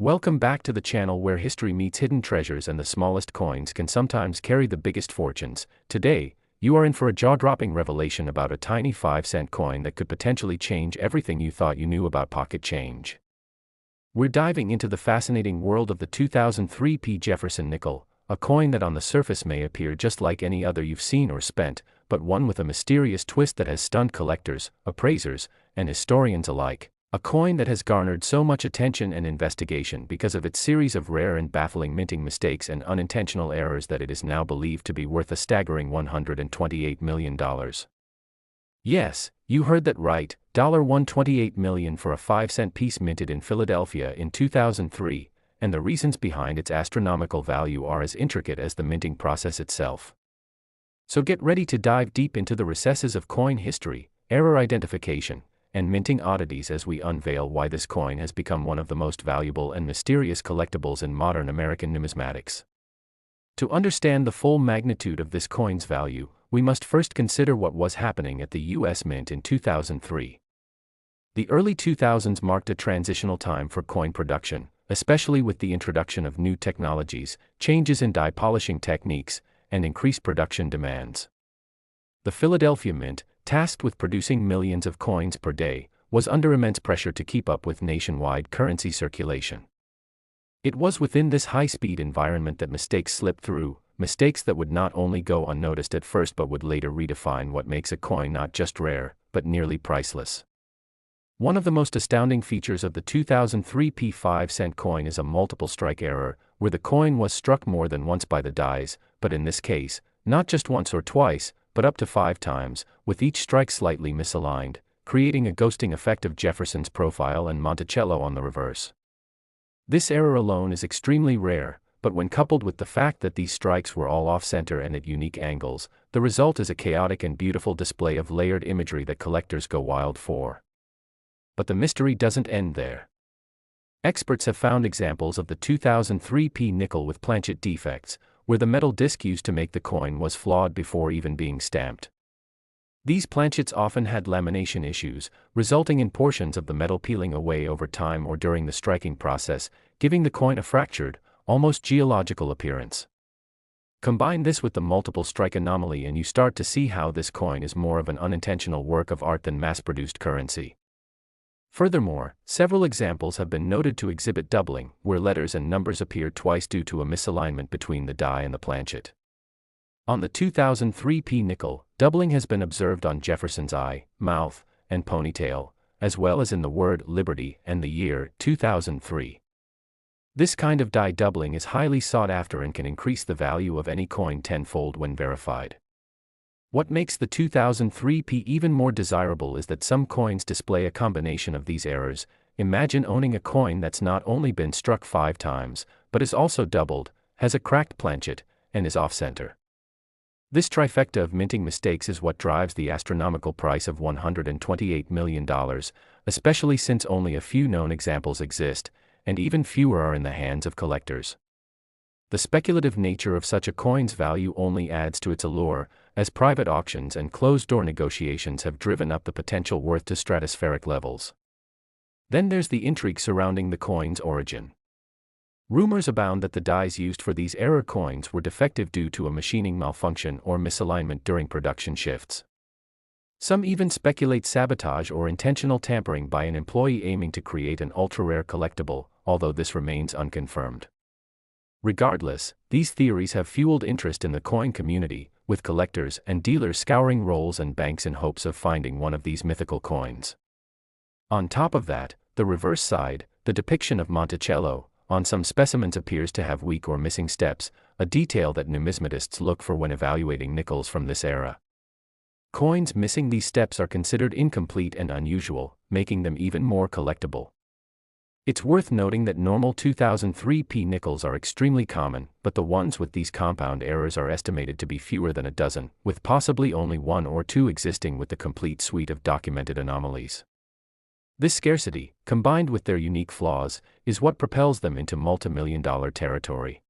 Welcome back to the channel where history meets hidden treasures and the smallest coins can sometimes carry the biggest fortunes. Today, you are in for a jaw-dropping revelation about a tiny 5-cent coin that could potentially change everything you thought you knew about pocket change. We're diving into the fascinating world of the 2003 Jefferson nickel, a coin that on the surface may appear just like any other you've seen or spent, but one with a mysterious twist that has stunned collectors, appraisers, and historians alike. A coin that has garnered so much attention and investigation because of its series of rare and baffling minting mistakes and unintentional errors that it is now believed to be worth a staggering $128 million. Yes, you heard that right, $128 million for a 5-cent piece minted in Philadelphia in 2003, and the reasons behind its astronomical value are as intricate as the minting process itself. So get ready to dive deep into the recesses of coin history, error identification, and minting oddities as we unveil why this coin has become one of the most valuable and mysterious collectibles in modern American numismatics. To understand the full magnitude of this coin's value, we must first consider what was happening at the U.S. Mint in 2003. The early 2000s marked a transitional time for coin production, especially with the introduction of new technologies, changes in die polishing techniques, and increased production demands. The Philadelphia Mint, tasked with producing millions of coins per day, was under immense pressure to keep up with nationwide currency circulation. It was within this high-speed environment that mistakes slipped through, mistakes that would not only go unnoticed at first but would later redefine what makes a coin not just rare, but nearly priceless. One of the most astounding features of the 2003 5-cent coin is a multiple strike error, where the coin was struck more than once by the dies, but in this case, not just once or twice, but up to 5 times, with each strike slightly misaligned, creating a ghosting effect of Jefferson's profile and Monticello on the reverse. This error alone is extremely rare, but when coupled with the fact that these strikes were all off-center and at unique angles, the result is a chaotic and beautiful display of layered imagery that collectors go wild for. But the mystery doesn't end there. Experts have found examples of the 2003 nickel with planchet defects, where the metal disc used to make the coin was flawed before even being stamped. These planchets often had lamination issues, resulting in portions of the metal peeling away over time or during the striking process, giving the coin a fractured, almost geological appearance. Combine this with the multiple strike anomaly and you start to see how this coin is more of an unintentional work of art than mass-produced currency. Furthermore, several examples have been noted to exhibit doubling, where letters and numbers appear twice due to a misalignment between the die and the planchet. On the 2003 nickel, doubling has been observed on Jefferson's eye, mouth, and ponytail, as well as in the word liberty and the year 2003. This kind of die doubling is highly sought after and can increase the value of any coin tenfold when verified. What makes the 2003 even more desirable is that some coins display a combination of these errors. Imagine owning a coin that's not only been struck 5 times, but is also doubled, has a cracked planchet, and is off-center. This trifecta of minting mistakes is what drives the astronomical price of $128 million, especially since only a few known examples exist, and even fewer are in the hands of collectors. The speculative nature of such a coin's value only adds to its allure, as private auctions and closed-door negotiations have driven up the potential worth to stratospheric levels. Then there's the intrigue surrounding the coin's origin. Rumors abound that the dies used for these error coins were defective due to a machining malfunction or misalignment during production shifts. Some even speculate sabotage or intentional tampering by an employee aiming to create an ultra-rare collectible, although this remains unconfirmed. Regardless, these theories have fueled interest in the coin community, with collectors and dealers scouring rolls and banks in hopes of finding one of these mythical coins. On top of that, the reverse side, the depiction of Monticello, on some specimens appears to have weak or missing steps, a detail that numismatists look for when evaluating nickels from this era. Coins missing these steps are considered incomplete and unusual, making them even more collectible. It's worth noting that normal 2003 nickels are extremely common, but the ones with these compound errors are estimated to be fewer than a dozen, with possibly only 1 or 2 existing with the complete suite of documented anomalies. This scarcity, combined with their unique flaws, is what propels them into multi-million-dollar territory.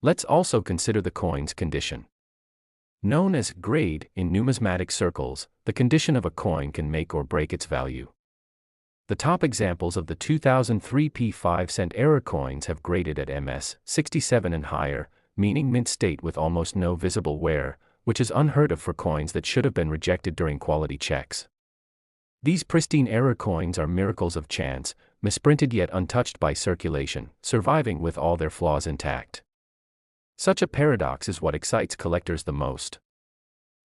Let's also consider the coin's condition. Known as grade in numismatic circles, the condition of a coin can make or break its value. The top examples of the 2003 P5-cent error coins have graded at MS 67 and higher, meaning mint state with almost no visible wear, which is unheard of for coins that should have been rejected during quality checks. These pristine error coins are miracles of chance, misprinted yet untouched by circulation, surviving with all their flaws intact. Such a paradox is what excites collectors the most.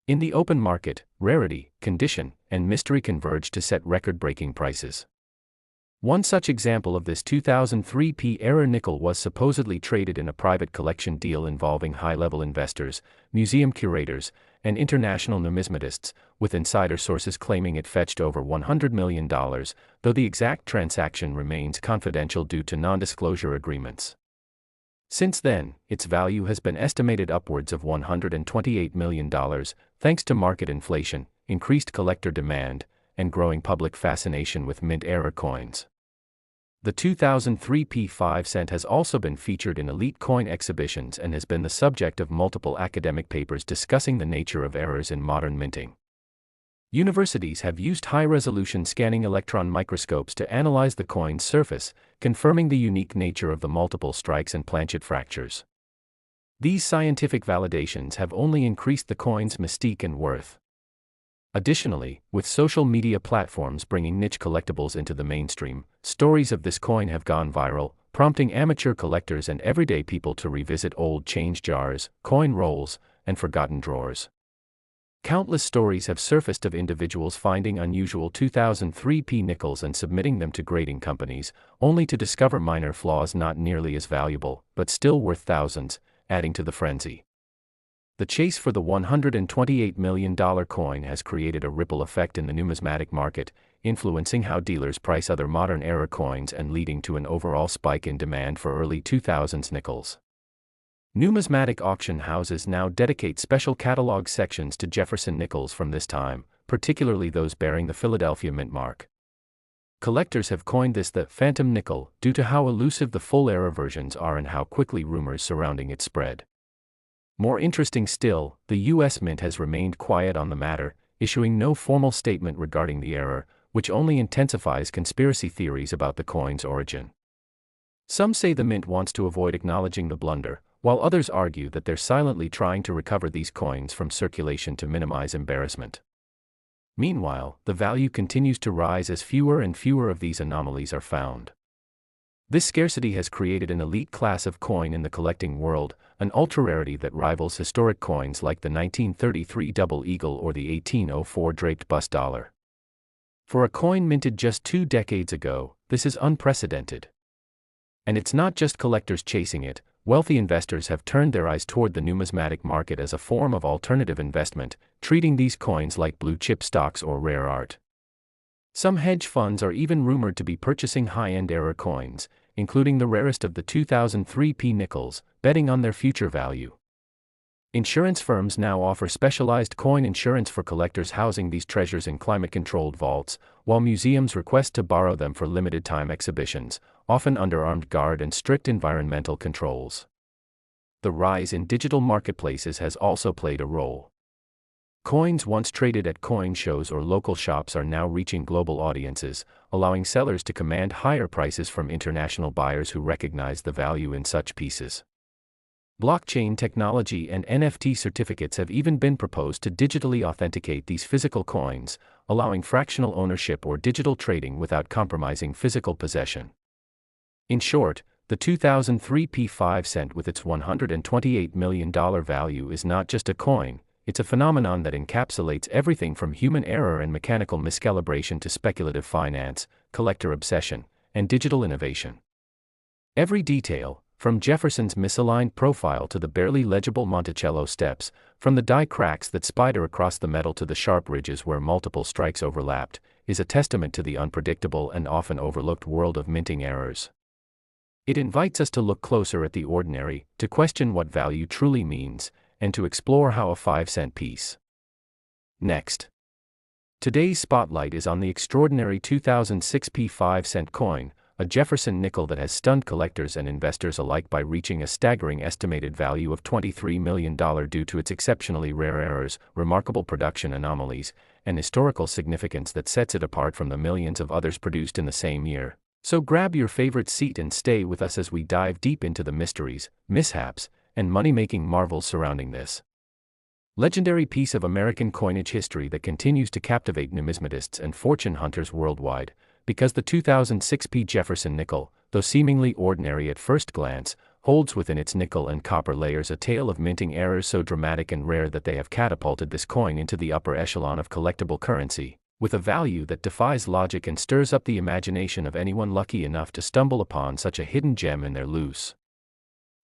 In the open market, rarity, condition, and mystery converge to set record-breaking prices. One such example of this 2003 P error nickel was supposedly traded in a private collection deal involving high-level investors, museum curators, and international numismatists, with insider sources claiming it fetched over $100 million, though the exact transaction remains confidential due to non-disclosure agreements. Since then, its value has been estimated upwards of $128 million, thanks to market inflation, increased collector demand, and growing public fascination with mint error coins. The 2003 P5-cent has also been featured in elite coin exhibitions and has been the subject of multiple academic papers discussing the nature of errors in modern minting. Universities have used high-resolution scanning electron microscopes to analyze the coin's surface, confirming the unique nature of the multiple strikes and planchet fractures. These scientific validations have only increased the coin's mystique and worth. Additionally, with social media platforms bringing niche collectibles into the mainstream, stories of this coin have gone viral, prompting amateur collectors and everyday people to revisit old change jars, coin rolls, and forgotten drawers. Countless stories have surfaced of individuals finding unusual 2003 P nickels and submitting them to grading companies, only to discover minor flaws not nearly as valuable, but still worth thousands, adding to the frenzy. The chase for the $128 million coin has created a ripple effect in the numismatic market, influencing how dealers price other modern era coins and leading to an overall spike in demand for early 2000s nickels. Numismatic auction houses now dedicate special catalog sections to Jefferson nickels from this time, particularly those bearing the Philadelphia mint mark. Collectors have coined this the phantom nickel due to how elusive the full era versions are and how quickly rumors surrounding it spread. More interesting still, the U.S. Mint has remained quiet on the matter, issuing no formal statement regarding the error, which only intensifies conspiracy theories about the coin's origin. Some say the Mint wants to avoid acknowledging the blunder, while others argue that they're silently trying to recover these coins from circulation to minimize embarrassment. Meanwhile, the value continues to rise as fewer and fewer of these anomalies are found. This scarcity has created an elite class of coin in the collecting world, an ultra-rarity that rivals historic coins like the 1933 Double Eagle or the 1804 draped bust dollar. For a coin minted just 2 decades ago, this is unprecedented. And it's not just collectors chasing it. Wealthy investors have turned their eyes toward the numismatic market as a form of alternative investment, treating these coins like blue-chip stocks or rare art. Some hedge funds are even rumored to be purchasing high-end error coins, including the rarest of the 2003 P nickels, betting on their future value. Insurance firms now offer specialized coin insurance for collectors housing these treasures in climate-controlled vaults, while museums request to borrow them for limited-time exhibitions, often under armed guard and strict environmental controls. The rise in digital marketplaces has also played a role. Coins once traded at coin shows or local shops are now reaching global audiences, allowing sellers to command higher prices from international buyers who recognize the value in such pieces. Blockchain technology and NFT certificates have even been proposed to digitally authenticate these physical coins, allowing fractional ownership or digital trading without compromising physical possession. In short, the 2003 P5-cent with its $128 million value is not just a coin, it's a phenomenon that encapsulates everything from human error and mechanical miscalibration to speculative finance, collector obsession, and digital innovation. Every detail, from Jefferson's misaligned profile to the barely legible Monticello steps, from the die cracks that spider across the metal to the sharp ridges where multiple strikes overlapped, is a testament to the unpredictable and often overlooked world of minting errors. It invites us to look closer at the ordinary, to question what value truly means, and to explore how a 5-cent piece. Next. Today's spotlight is on the extraordinary 2006 P5-cent coin, a Jefferson nickel that has stunned collectors and investors alike by reaching a staggering estimated value of $23 million due to its exceptionally rare errors, remarkable production anomalies, and historical significance that sets it apart from the millions of others produced in the same year. So grab your favorite seat and stay with us as we dive deep into the mysteries, mishaps, and money-making marvels surrounding this legendary piece of American coinage history that continues to captivate numismatists and fortune hunters worldwide, because the 2006 Jefferson nickel, though seemingly ordinary at first glance, holds within its nickel and copper layers a tale of minting errors so dramatic and rare that they have catapulted this coin into the upper echelon of collectible currency, with a value that defies logic and stirs up the imagination of anyone lucky enough to stumble upon such a hidden gem in their loose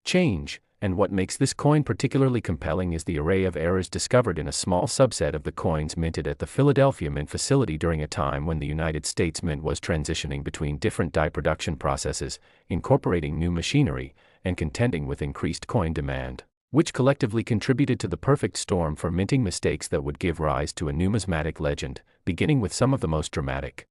change. And what makes this coin particularly compelling is the array of errors discovered in a small subset of the coins minted at the Philadelphia Mint facility during a time when the United States Mint was transitioning between different die production processes, incorporating new machinery, and contending with increased coin demand, which collectively contributed to the perfect storm for minting mistakes that would give rise to a numismatic legend, beginning with some of the most dramatic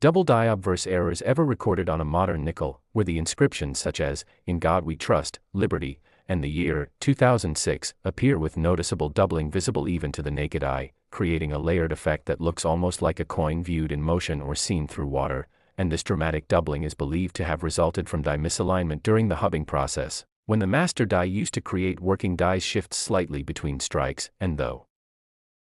double die obverse errors ever recorded on a modern nickel, where the inscriptions such as, "In God We Trust, Liberty," and the year 2006 appear with noticeable doubling visible even to the naked eye, creating a layered effect that looks almost like a coin viewed in motion or seen through water, and this dramatic doubling is believed to have resulted from die misalignment during the hubbing process, when the master die used to create working dies shifts slightly between strikes, and though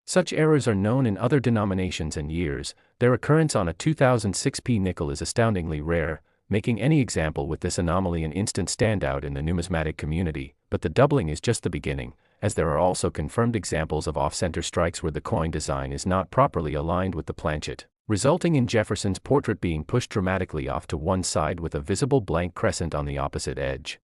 such errors are known in other denominations and years, their occurrence on a 2006 nickel is astoundingly rare, making any example with this anomaly an instant standout in the numismatic community. But the doubling is just the beginning, as there are also confirmed examples of off-center strikes where the coin design is not properly aligned with the planchet, resulting in Jefferson's portrait being pushed dramatically off to one side with a visible blank crescent on the opposite edge.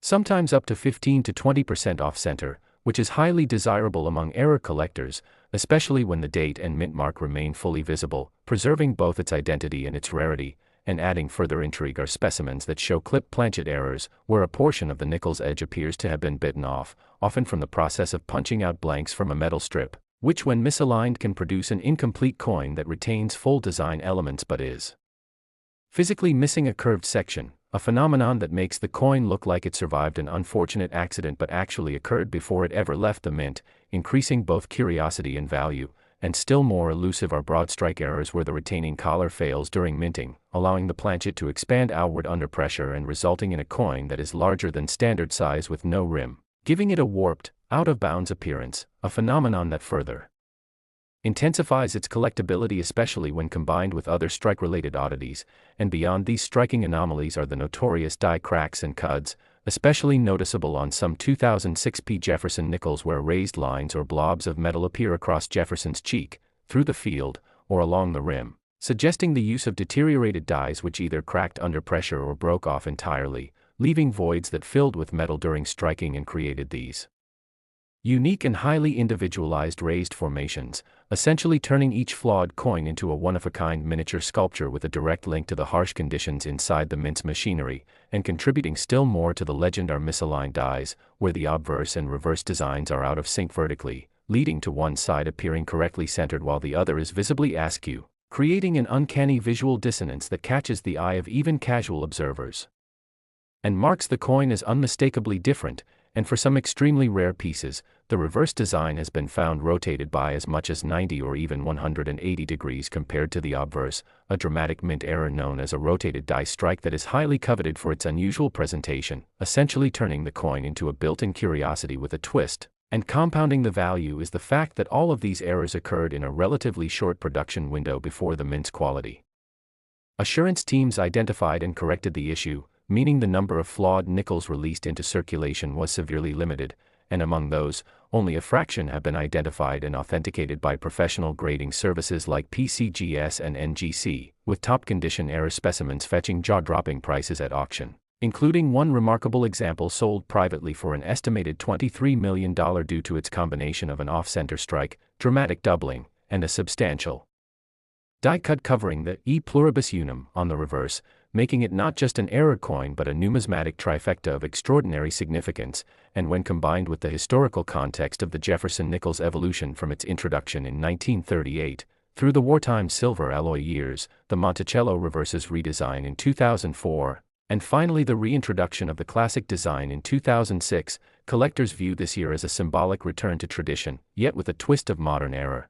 Sometimes up to 15 to 20% off-center, which is highly desirable among error collectors, especially when the date and mint mark remain fully visible, preserving both its identity and its rarity. And adding further intrigue are specimens that show clip planchet errors, where a portion of the nickel's edge appears to have been bitten off, often from the process of punching out blanks from a metal strip, which when misaligned can produce an incomplete coin that retains full design elements but is physically missing a curved section, a phenomenon that makes the coin look like it survived an unfortunate accident but actually occurred before it ever left the mint, increasing both curiosity and value. And still more elusive are broad strike errors where the retaining collar fails during minting, allowing the planchet to expand outward under pressure and resulting in a coin that is larger than standard size with no rim, giving it a warped, out-of-bounds appearance, a phenomenon that further intensifies its collectability especially when combined with other strike-related oddities. And beyond these striking anomalies are the notorious die cracks and cuds, especially noticeable on some 2006 Jefferson nickels where raised lines or blobs of metal appear across Jefferson's cheek, through the field, or along the rim, suggesting the use of deteriorated dies which either cracked under pressure or broke off entirely, leaving voids that filled with metal during striking and created these unique and highly individualized raised formations, essentially turning each flawed coin into a one-of-a-kind miniature sculpture with a direct link to the harsh conditions inside the mint's machinery. And contributing still more to the legend are misaligned dies, where the obverse and reverse designs are out of sync vertically, leading to one side appearing correctly centered while the other is visibly askew, creating an uncanny visual dissonance that catches the eye of even casual observers and marks the coin as unmistakably different. And for some extremely rare pieces, the reverse design has been found rotated by as much as 90 or even 180 degrees compared to the obverse, a dramatic mint error known as a rotated die strike that is highly coveted for its unusual presentation, essentially turning the coin into a built-in curiosity with a twist. And compounding the value is the fact that all of these errors occurred in a relatively short production window before the mint's quality assurance teams identified and corrected the issue, meaning the number of flawed nickels released into circulation was severely limited, and among those, only a fraction have been identified and authenticated by professional grading services like PCGS and NGC, with top-condition error specimens fetching jaw-dropping prices at auction, including one remarkable example sold privately for an estimated $23 million due to its combination of an off-center strike, dramatic doubling, and a substantial die cut covering the E pluribus unum on the reverse, making it not just an error coin but a numismatic trifecta of extraordinary significance. And when combined with the historical context of the Jefferson nickel's evolution from its introduction in 1938, through the wartime silver alloy years, the Monticello reverse's redesign in 2004, and finally the reintroduction of the classic design in 2006, collectors view this year as a symbolic return to tradition, yet with a twist of modern error.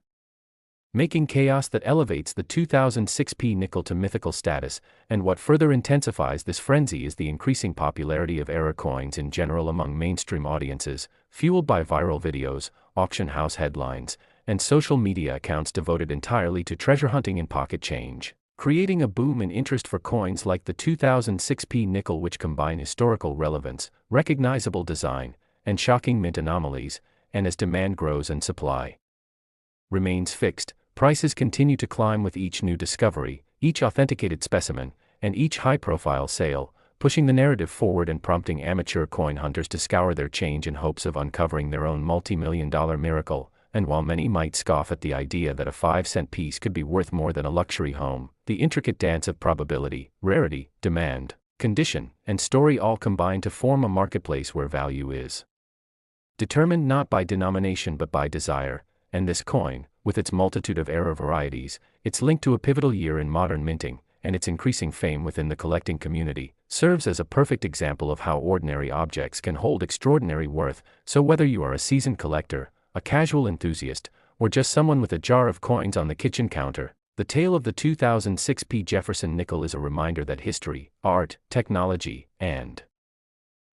making chaos that elevates the 2006p nickel to mythical status, and what further intensifies this frenzy is the increasing popularity of error coins in general among mainstream audiences, fueled by viral videos, auction house headlines, and social media accounts devoted entirely to treasure hunting in pocket change, creating a boom in interest for coins like the 2006p nickel, which combine historical relevance, recognizable design, and shocking mint anomalies, and as demand grows and supply remains fixed, prices continue to climb with each new discovery, each authenticated specimen, and each high-profile sale, pushing the narrative forward and prompting amateur coin hunters to scour their change in hopes of uncovering their own multi-million-dollar miracle. And while many might scoff at the idea that a 5-cent piece could be worth more than a luxury home, the intricate dance of probability, rarity, demand, condition, and story all combine to form a marketplace where value is determined not by denomination but by desire. And this coin, with its multitude of error varieties, its link to a pivotal year in modern minting, and its increasing fame within the collecting community, serves as a perfect example of how ordinary objects can hold extraordinary worth. So whether you are a seasoned collector, a casual enthusiast, or just someone with a jar of coins on the kitchen counter, the tale of the 2006p Jefferson nickel is a reminder that history, art, technology, and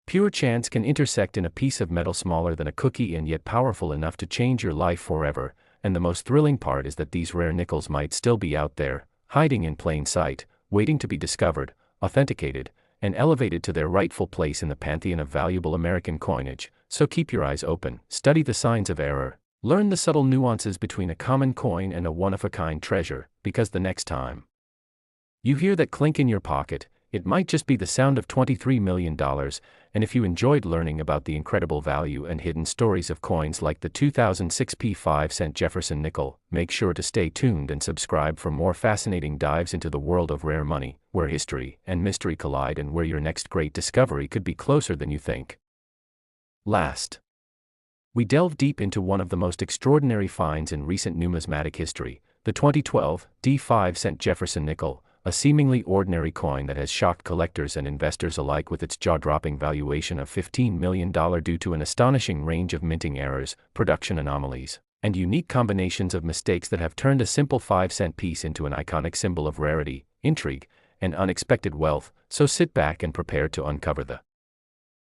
pure chance can intersect in a piece of metal smaller than a cookie and yet powerful enough to change your life forever. And the most thrilling part is that these rare nickels might still be out there, hiding in plain sight, waiting to be discovered, authenticated, and elevated to their rightful place in the pantheon of valuable American coinage. So keep your eyes open, study the signs of error, learn the subtle nuances between a common coin and a one-of-a-kind treasure, because the next time you hear that clink in your pocket, it might just be the sound of $23 million. And if you enjoyed learning about the incredible value and hidden stories of coins like the 2006p 5-cent Jefferson nickel, make sure to stay tuned and subscribe for more fascinating dives into the world of rare money, where history and mystery collide and where your next great discovery could be closer than you think. Last, we delve deep into one of the most extraordinary finds in recent numismatic history, the 2012 5-cent Jefferson nickel, a seemingly ordinary coin that has shocked collectors and investors alike with its jaw-dropping valuation of $15 million due to an astonishing range of minting errors, production anomalies, and unique combinations of mistakes that have turned a simple 5-cent piece into an iconic symbol of rarity, intrigue, and unexpected wealth. So sit back and prepare to uncover the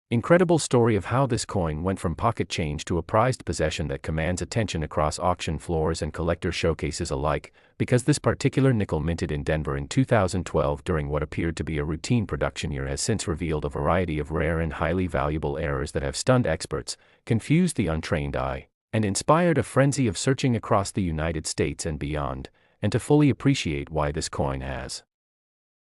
incredible story of how this coin went from pocket change to a prized possession that commands attention across auction floors and collector showcases alike, because this particular nickel minted in Denver in 2012 during what appeared to be a routine production year has since revealed a variety of rare and highly valuable errors that have stunned experts, confused the untrained eye, and inspired a frenzy of searching across the United States and beyond. And to fully appreciate why this coin has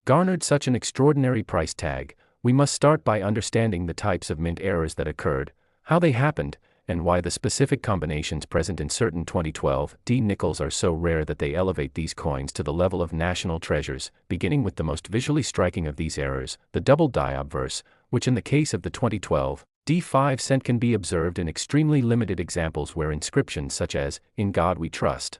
garnered such an extraordinary price tag, we must start by understanding the types of mint errors that occurred, how they happened, and why the specific combinations present in certain 2012 nickels are so rare that they elevate these coins to the level of national treasures, beginning with the most visually striking of these errors, the double die obverse, which in the case of the 2012 5-cent can be observed in extremely limited examples where inscriptions such as, "In God We Trust,"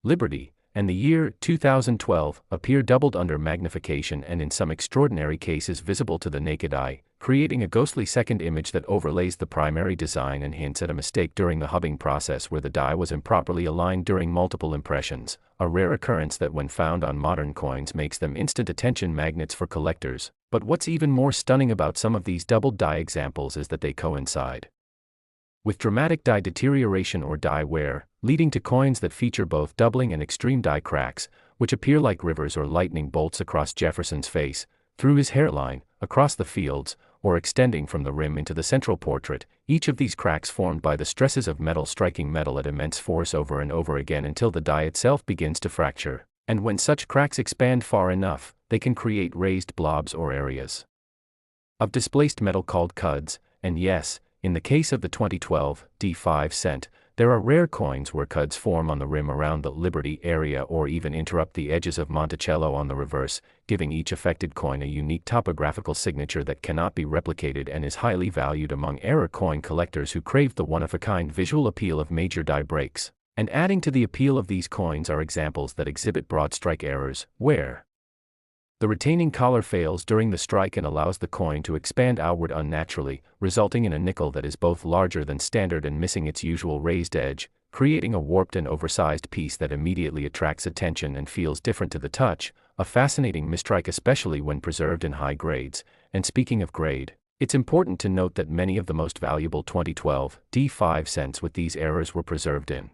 "Liberty," and the year 2012 appear doubled under magnification and in some extraordinary cases visible to the naked eye, creating a ghostly second image that overlays the primary design and hints at a mistake during the hubbing process where the die was improperly aligned during multiple impressions, a rare occurrence that when found on modern coins makes them instant attention magnets for collectors. But what's even more stunning about some of these doubled die examples is that they coincide with dramatic die deterioration or die wear, leading to coins that feature both doubling and extreme die cracks, which appear like rivers or lightning bolts across Jefferson's face, through his hairline, across the fields, or extending from the rim into the central portrait. Each of these cracks formed by the stresses of metal striking metal at immense force over and over again until the die itself begins to fracture, and when such cracks expand far enough, they can create raised blobs or areas of displaced metal called cuds. And yes, in the case of the 2012 5-cent, there are rare coins where cuds form on the rim around the Liberty area or even interrupt the edges of Monticello on the reverse, giving each affected coin a unique topographical signature that cannot be replicated and is highly valued among error coin collectors who crave the one-of-a-kind visual appeal of major die breaks. And adding to the appeal of these coins are examples that exhibit broad strike errors, where the retaining collar fails during the strike and allows the coin to expand outward unnaturally, resulting in a nickel that is both larger than standard and missing its usual raised edge. creating a warped and oversized piece that immediately attracts attention and feels different to the touch, a fascinating mistrike especially when preserved in high grades. And speaking of grade, it's important to note that many of the most valuable 2012 D5 cents with these errors were preserved in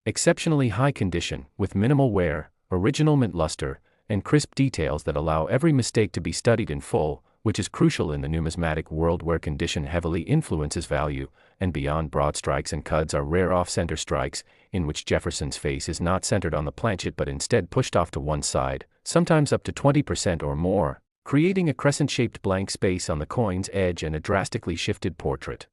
exceptionally high condition, with minimal wear, original mint luster, and crisp details that allow every mistake to be studied in full, which is crucial in the numismatic world where condition heavily influences value. And beyond broad strikes and cuds are rare off-center strikes, in which Jefferson's face is not centered on the planchet but instead pushed off to one side, sometimes up to 20% or more, creating a crescent-shaped blank space on the coin's edge and a drastically shifted portrait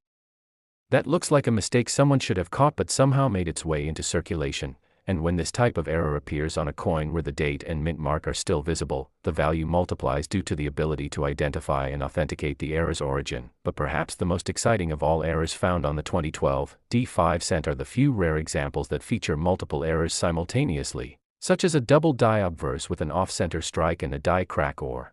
that looks like a mistake someone should have caught but somehow made its way into circulation. And when this type of error appears on a coin where the date and mint mark are still visible, the value multiplies due to the ability to identify and authenticate the error's origin. But perhaps the most exciting of all errors found on the 2012 D5 cent are the few rare examples that feature multiple errors simultaneously, such as a double die obverse with an off-center strike and a die crack or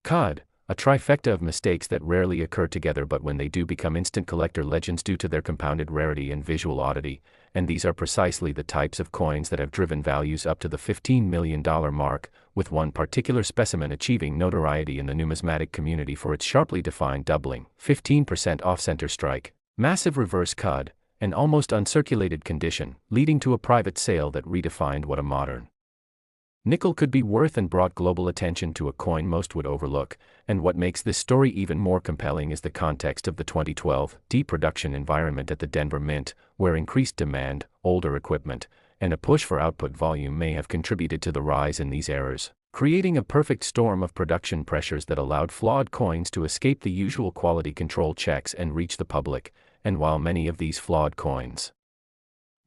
cod, a trifecta of mistakes that rarely occur together but when they do become instant collector legends due to their compounded rarity and visual oddity. And these are precisely the types of coins that have driven values up to the $15 million mark, with one particular specimen achieving notoriety in the numismatic community for its sharply defined doubling, 15% off-center strike, massive reverse cud, and almost uncirculated condition, leading to a private sale that redefined what a modern nickel could be worth and brought global attention to a coin most would overlook. And what makes this story even more compelling is the context of the 2012 D production environment at the Denver Mint, where increased demand, older equipment, and a push for output volume may have contributed to the rise in these errors, creating a perfect storm of production pressures that allowed flawed coins to escape the usual quality control checks and reach the public. And while many of these flawed coins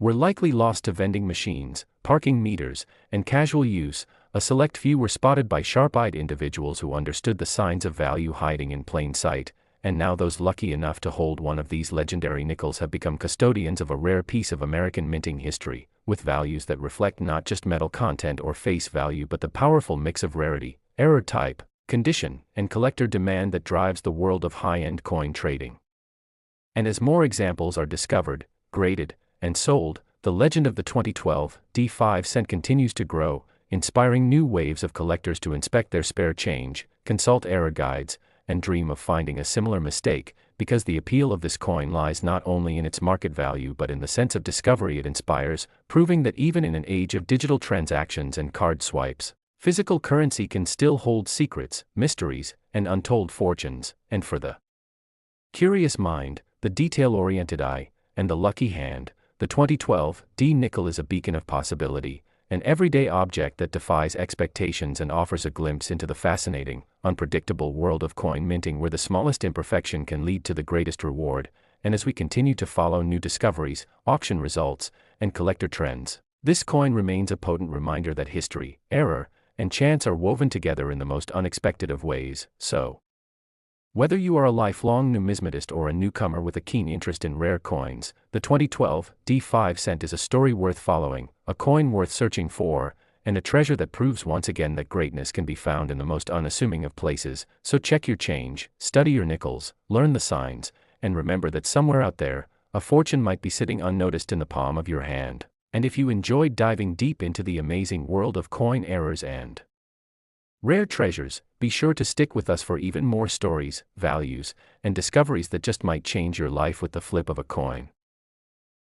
were likely lost to vending machines, parking meters, and casual use, a select few were spotted by sharp-eyed individuals who understood the signs of value hiding in plain sight. And now those lucky enough to hold one of these legendary nickels have become custodians of a rare piece of American minting history, with values that reflect not just metal content or face value but the powerful mix of rarity, error type, condition, and collector demand that drives the world of high-end coin trading. And as more examples are discovered, graded, and sold, the legend of the 2012 D5 cent continues to grow, inspiring new waves of collectors to inspect their spare change, consult error guides, and dream of finding a similar mistake, because the appeal of this coin lies not only in its market value but in the sense of discovery it inspires, proving that even in an age of digital transactions and card swipes, physical currency can still hold secrets, mysteries, and untold fortunes. And for the curious mind, the detail-oriented eye, and the lucky hand, the 2012 D nickel is a beacon of possibility, an everyday object that defies expectations and offers a glimpse into the fascinating, unpredictable world of coin minting where the smallest imperfection can lead to the greatest reward. And as we continue to follow new discoveries, auction results, and collector trends, this coin remains a potent reminder that history, error, and chance are woven together in the most unexpected of ways. So, whether you are a lifelong numismatist or a newcomer with a keen interest in rare coins, the 2012 D5 cent is a story worth following, a coin worth searching for, and a treasure that proves once again that greatness can be found in the most unassuming of places. So check your change, study your nickels, learn the signs, and remember that somewhere out there, a fortune might be sitting unnoticed in the palm of your hand. And if you enjoyed diving deep into the amazing world of coin errors and rare treasures, be sure to stick with us for even more stories, values, and discoveries that just might change your life with the flip of a coin.